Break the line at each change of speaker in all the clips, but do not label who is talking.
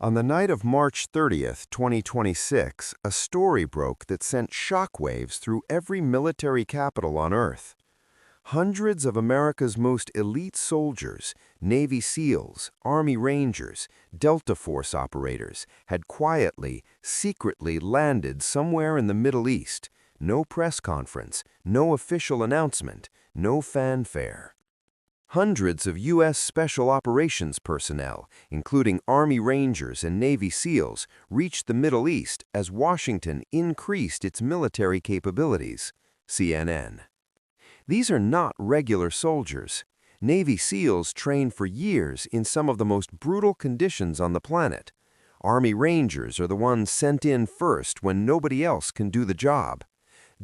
On the night of March 30th, 2026, a story broke that sent shockwaves through every military capital on Earth. Hundreds of America's most elite soldiers, Navy SEALs, Army Rangers, Delta Force operators, had quietly, secretly landed somewhere in the Middle East. No press conference, no official announcement, no fanfare. Hundreds of U.S. Special Operations personnel, including Army Rangers and Navy SEALs, reached the Middle East as Washington increased its military capabilities. CNN. These are not regular soldiers. Navy SEALs train for years in some of the most brutal conditions on the planet. Army Rangers are the ones sent in first when nobody else can do the job.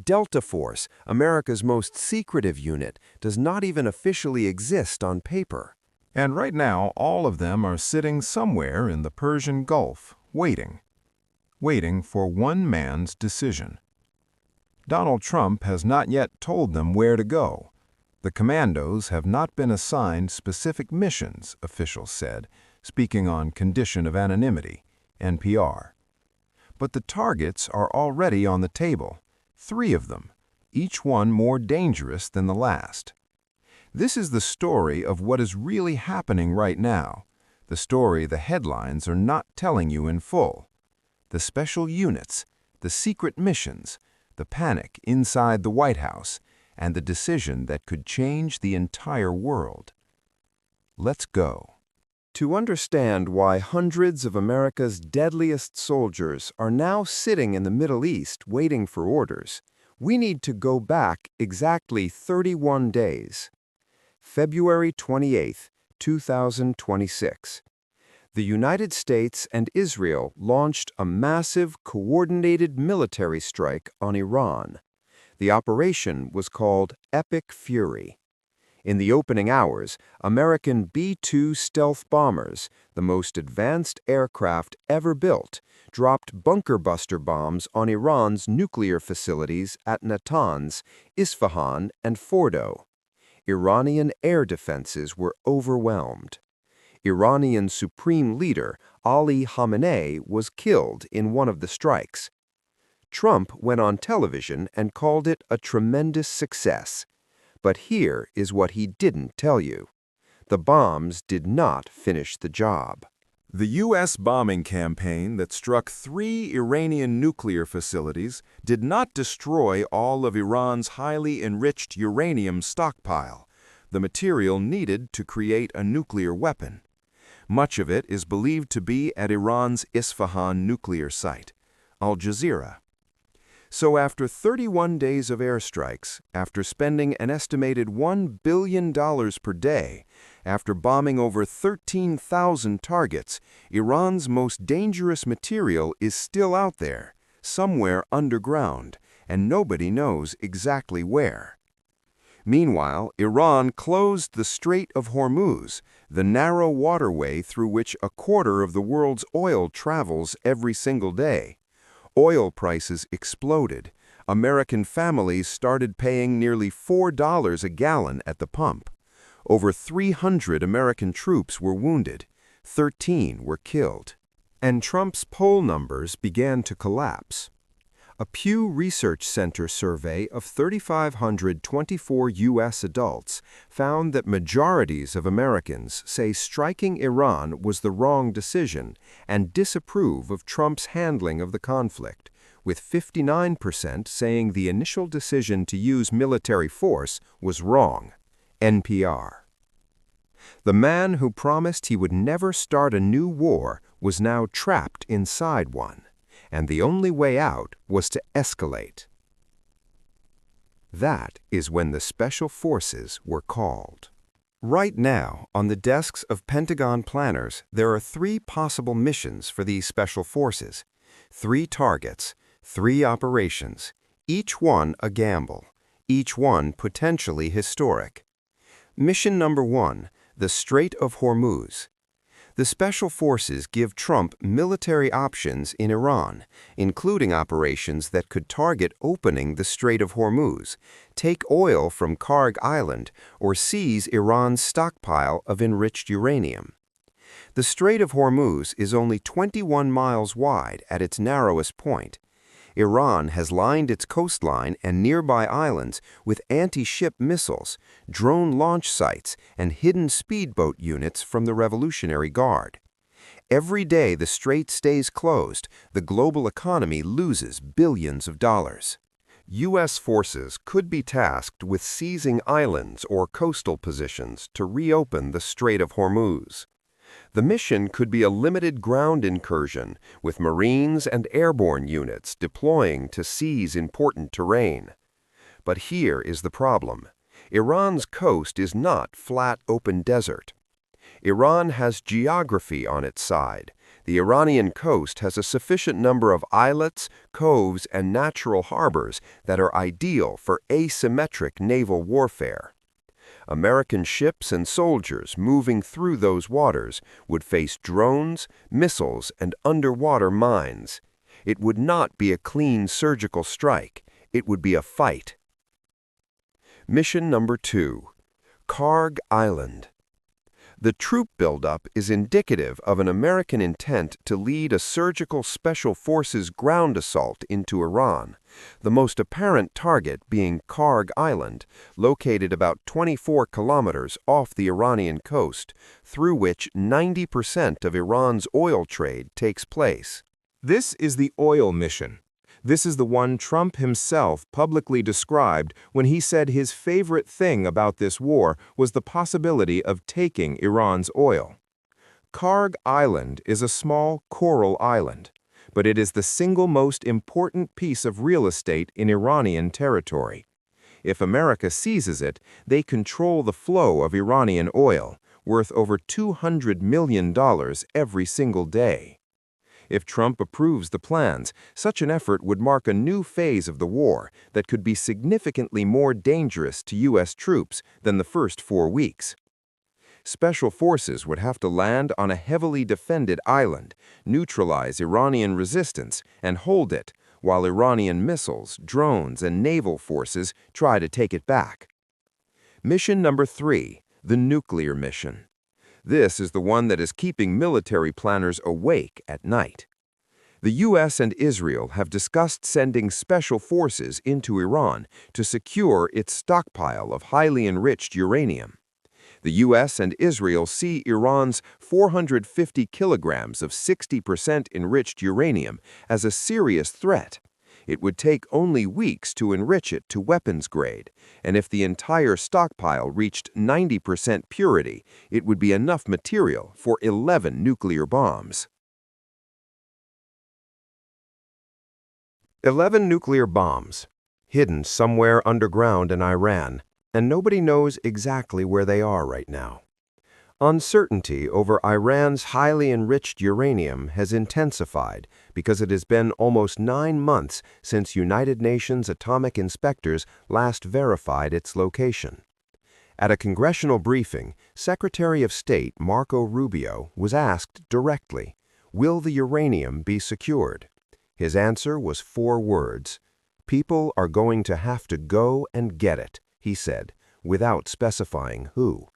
Delta Force, America's most secretive unit, does not even officially exist on paper.
And right now, all of them are sitting somewhere in the Persian Gulf, waiting for one man's decision. Donald Trump has not yet told them where to go. The commandos have not been assigned specific missions, officials said, speaking on condition of anonymity, NPR. But the targets are already on the table. 3 of them, each one more dangerous than the last. This is the story of what is really happening right now, the story the headlines are not telling you in full. The special units, the secret missions, the panic inside the White House, and the decision that could change the entire world. Let's go.
To understand why hundreds of America's deadliest soldiers are now sitting in the Middle East waiting for orders, we need to go back exactly 31 days. February 28, 2026. The United States and Israel launched a massive, coordinated military strike on Iran. The operation was called Epic Fury. In the opening hours, American B-2 stealth bombers, the most advanced aircraft ever built, dropped bunker-buster bombs on Iran's nuclear facilities at Natanz, Isfahan, and Fordo. Iranian air defenses were overwhelmed. Iranian Supreme Leader Ali Khamenei was killed in one of the strikes. Trump went on television and called it a tremendous success. But here is what he didn't tell you. The bombs did not finish the job.
The U.S. bombing campaign that struck 3 Iranian nuclear facilities did not destroy all of Iran's highly enriched uranium stockpile, the material needed to create a nuclear weapon. Much of it is believed to be at Iran's Isfahan nuclear site. Al Jazeera. So after 31 days of airstrikes, after spending an estimated $1 billion per day, after bombing over 13,000 targets, Iran's most dangerous material is still out there, somewhere underground, and nobody knows exactly where. Meanwhile, Iran closed the Strait of Hormuz, the narrow waterway through which a quarter of the world's oil travels every single day. Oil prices exploded. American families started paying nearly $4 a gallon at the pump. Over 300 American troops were wounded. 13 were killed. And Trump's poll numbers began to collapse. A Pew Research Center survey of 3,524 U.S. adults found that majorities of Americans say striking Iran was the wrong decision and disapprove of Trump's handling of the conflict, with 59% saying the initial decision to use military force was wrong. NPR. The man who promised he would never start a new war was now trapped inside one. And the only way out was to escalate. That is when the Special Forces were called. Right now, on the desks of Pentagon planners, there are 3 possible missions for these Special Forces. 3 targets, 3 operations, each one a gamble, each one potentially historic. Mission number 1, the Strait of Hormuz. The Special Forces give Trump military options in Iran, including operations that could target opening the Strait of Hormuz, take oil from Karg Island, or seize Iran's stockpile of enriched uranium.
The Strait of Hormuz is only 21 miles wide at its narrowest point. Iran has lined its coastline and nearby islands with anti-ship missiles, drone launch sites, and hidden speedboat units from the Revolutionary Guard. Every day the strait stays closed, the global economy loses billions of dollars. U.S. forces could be tasked with seizing islands or coastal positions to reopen the Strait of Hormuz. The mission could be a limited ground incursion, with Marines and airborne units deploying to seize important terrain. But here is the problem. Iran's coast is not flat open desert. Iran has geography on its side. The Iranian coast has a sufficient number of islets, coves, and natural harbors that are ideal for asymmetric naval warfare. American ships and soldiers moving through those waters would face drones, missiles, and underwater mines. It would not be a clean surgical strike. It would be a fight. Mission number 2. Karg Island. The troop buildup is indicative of an American intent to lead a surgical special forces ground assault into Iran, the most apparent target being Karg Island, located about 24 kilometers off the Iranian coast, through which 90% of Iran's oil trade takes place.
This is the oil mission. This is the one Trump himself publicly described when he said his favorite thing about this war was the possibility of taking Iran's oil. Karg Island is a small coral island, but it is the single most important piece of real estate in Iranian territory. If America seizes it, they control the flow of Iranian oil, worth over $200 million every single day. If Trump approves the plans, such an effort would mark a new phase of the war that could be significantly more dangerous to U.S. troops than the first 4 weeks. Special forces would have to land on a heavily defended island, neutralize Iranian resistance, and hold it, while Iranian missiles, drones, and naval forces try to take it back. Mission number 3, the nuclear mission. This is the one that is keeping military planners awake at night. The U.S. and Israel have discussed sending special forces into Iran to secure its stockpile of highly enriched uranium. The U.S. and Israel see Iran's 450 kilograms of 60% enriched uranium as a serious threat. It would take only weeks to enrich it to weapons grade, and if the entire stockpile reached 90% purity, it would be enough material for 11 nuclear bombs. 11 nuclear bombs, hidden somewhere underground in Iran, and nobody knows exactly where they are right now. Uncertainty over Iran's highly enriched uranium has intensified because it has been almost 9 months since United Nations atomic inspectors last verified its location. At a congressional briefing, Secretary of State Marco Rubio was asked directly, "Will the uranium be secured?" His answer was 4 words. "People are going to have to go and get it," he said, without specifying who.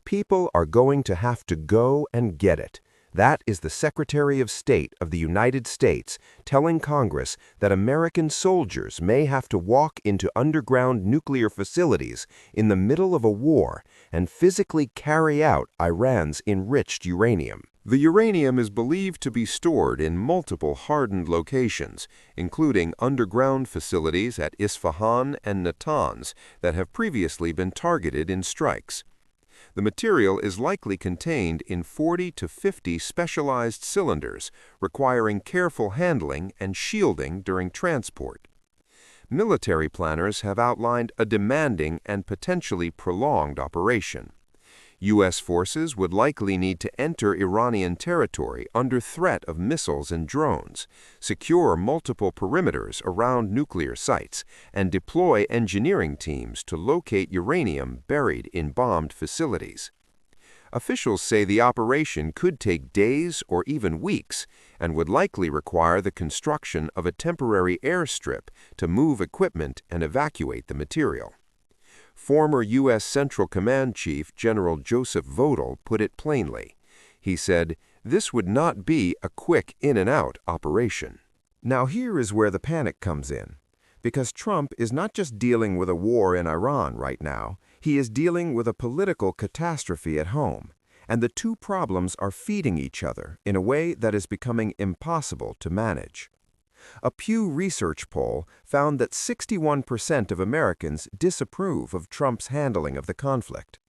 People are going to have to go and get it. That is the Secretary of State of the United States telling Congress that American soldiers may have to walk into underground nuclear facilities in the middle of a war and physically carry out Iran's enriched uranium. The uranium is believed to be stored in multiple hardened locations, including underground facilities at Isfahan and Natanz that have previously been targeted in strikes. The material is likely contained in 40 to 50 specialized cylinders, requiring careful handling and shielding during transport. Military planners have outlined a demanding and potentially prolonged operation. U.S. forces would likely need to enter Iranian territory under threat of missiles and drones, secure multiple perimeters around nuclear sites, and deploy engineering teams to locate uranium buried in bombed facilities. Officials say the operation could take days or even weeks and would likely require the construction of a temporary airstrip to move equipment and evacuate the material. Former U.S. Central Command Chief General Joseph Votel put it plainly.
He said, "This would not be a quick in-and-out operation." Now here is where the panic comes in. Because Trump is not just dealing with a war in Iran right now, he is dealing with a political catastrophe at home. And the two problems are feeding each other in a way that is becoming impossible to manage. A Pew Research poll found that 61% of Americans disapprove of Trump's handling of the conflict.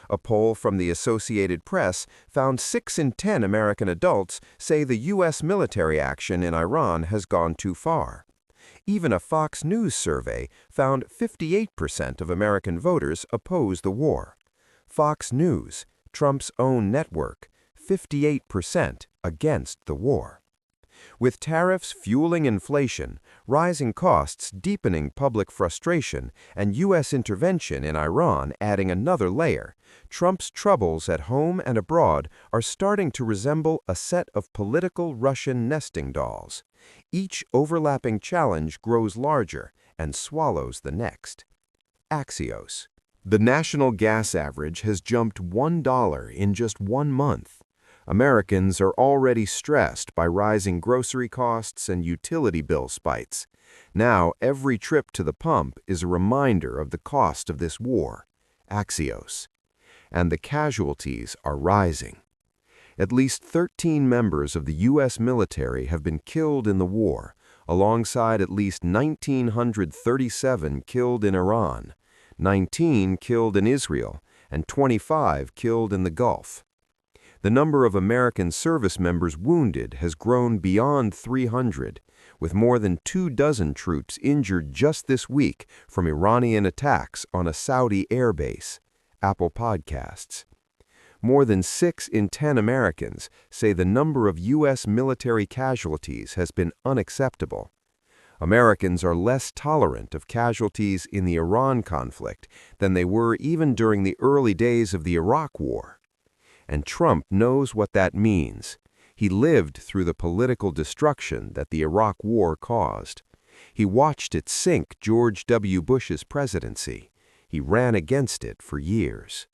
A poll from the Associated Press found 6 in 10 American adults say the U.S. military action in Iran has gone too far. Even a Fox News survey found 58% of American voters oppose the war. Fox News, Trump's own network, 58% against the war. With tariffs fueling inflation, rising costs deepening public frustration, and U.S. intervention in Iran adding another layer, Trump's troubles at home and abroad are starting to resemble a set of political Russian nesting dolls. Each overlapping challenge grows larger and swallows the next. Axios. The national gas average has jumped $1 in just 1 month. Americans are already stressed by rising grocery costs and utility bill spikes. Now, every trip to the pump is a reminder of the cost of this war. Axios. And the casualties are rising. At least 13 members of the U.S. military have been killed in the war, alongside at least 1,937 killed in Iran, 19 killed in Israel, and 25 killed in the Gulf. The number of American service members wounded has grown beyond 300, with more than 24 troops injured just this week from Iranian attacks on a Saudi airbase. Apple Podcasts. More than 6 in 10 Americans say the number of U.S. military casualties has been unacceptable. Americans are less tolerant of casualties in the Iran conflict than they were even during the early days of the Iraq War. And Trump knows what that means. He lived through the political destruction that the Iraq War caused. He watched it sink George W. Bush's presidency. He ran against it for years.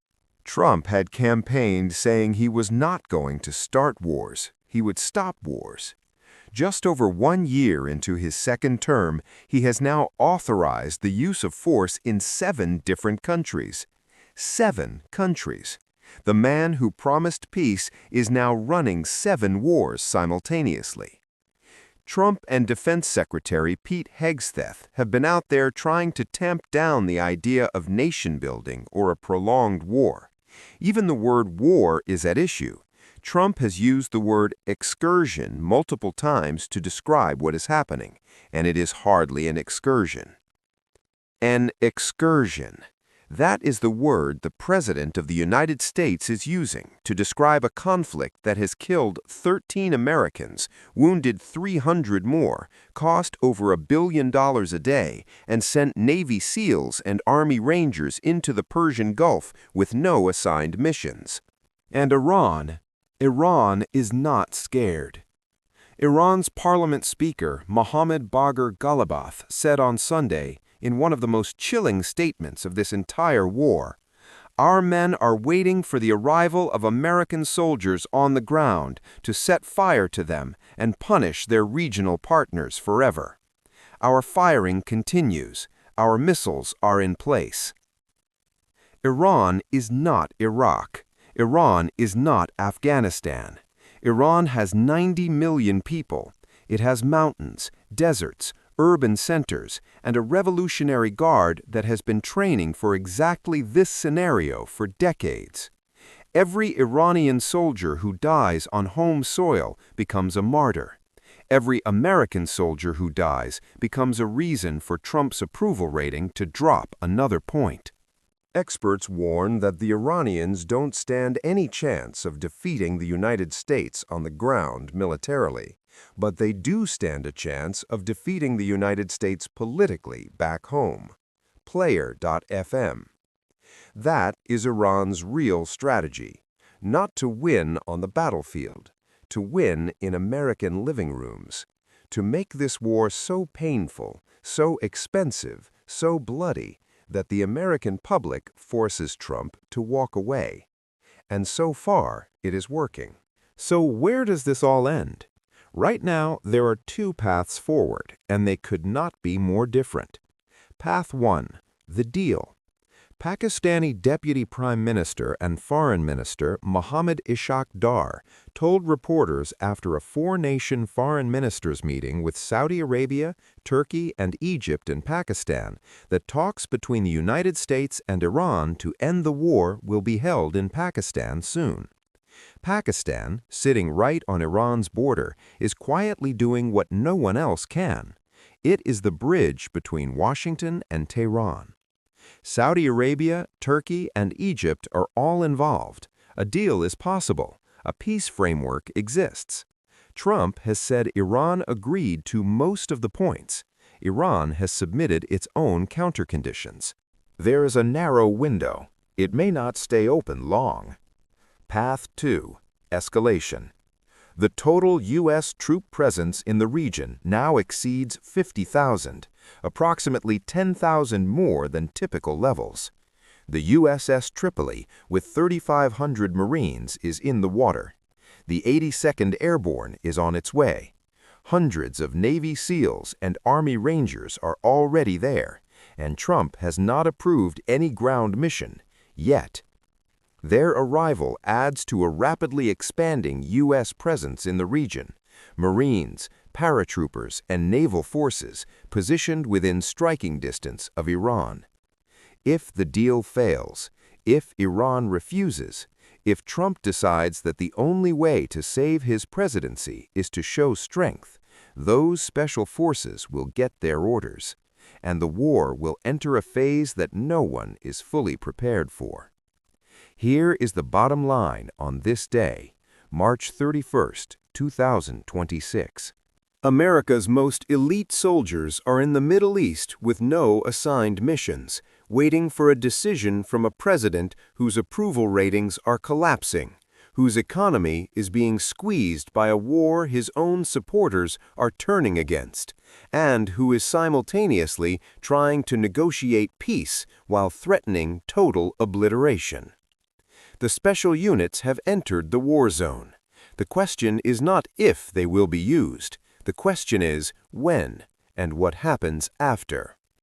Trump had campaigned saying he was not going to start wars. He would stop wars. Just over 1 year into his second term, he has now authorized the use of force in 7 different countries. 7 countries. The man who promised peace is now running 7 wars simultaneously. Trump and Defense Secretary Pete Hegseth have been out there trying to tamp down the idea of nation-building or a prolonged war. Even the word war is at issue. Trump has used the word excursion multiple times to describe what is happening, and it is hardly an excursion. An excursion. That is the word the President of the United States is using to describe a conflict that has killed 13 Americans, wounded 300 more, cost over $1 billion a day, and sent Navy SEALs and Army Rangers into the Persian Gulf with no assigned missions. And Iran is not scared. Iran's parliament speaker, Mohammad Bagher Ghalibaf, said on Sunday, in one of the most chilling statements of this entire war, "Our men are waiting for the arrival of American soldiers on the ground to set fire to them and punish their regional partners forever. Our firing continues. Our missiles are in place." Iran is not Iraq. Iran is not Afghanistan. Iran has 90 million people. It has mountains, deserts, urban centers, and a revolutionary guard that has been training for exactly this scenario for decades. Every Iranian soldier who dies on home soil becomes a martyr. Every American soldier who dies becomes a reason for Trump's approval rating to drop another point. Experts warn that the Iranians don't stand any chance of defeating the United States on the ground militarily, but they do stand a chance of defeating the United States politically back home. Player.fm. That is Iran's real strategy, not to win on the battlefield, to win in American living rooms, to make this war so painful, so expensive, so bloody, that the American public forces Trump to walk away. And so far, it is working. So where does this all end? Right now, there are two paths forward, and they could not be more different. Path 1. The deal. Pakistani Deputy Prime Minister and Foreign Minister Mohammad Ishaq Dar told reporters after a four-nation foreign ministers meeting with Saudi Arabia, Turkey, and Egypt and Pakistan that talks between the United States and Iran to end the war will be held in Pakistan soon. Pakistan, sitting right on Iran's border, is quietly doing what no one else can. It is the bridge between Washington and Tehran. Saudi Arabia, Turkey, and Egypt are all involved. A deal is possible. A peace framework exists. Trump has said Iran agreed to most of the points. Iran has submitted its own counterconditions. There is a narrow window. It may not stay open long. Path 2. Escalation. The total U.S. troop presence in the region now exceeds 50,000, approximately 10,000 more than typical levels. The USS Tripoli, with 3,500 Marines, is in the water. The 82nd Airborne is on its way. Hundreds of Navy SEALs and Army Rangers are already there, and Trump has not approved any ground mission, yet. Their arrival adds to a rapidly expanding U.S. presence in the region. Marines, paratroopers, and naval forces positioned within striking distance of Iran. If the deal fails, if Iran refuses, if Trump decides that the only way to save his presidency is to show strength, those special forces will get their orders, and the war will enter a phase that no one is fully prepared for. Here is the bottom line on this day, March 31st, 2026. America's most elite soldiers are in the Middle East with no assigned missions, waiting for a decision from a president whose approval ratings are collapsing, whose economy is being squeezed by a war his own supporters are turning against, and who is simultaneously trying to negotiate peace while threatening total obliteration. The special units have entered the war zone. The question is not if they will be used. The question is when and what happens after.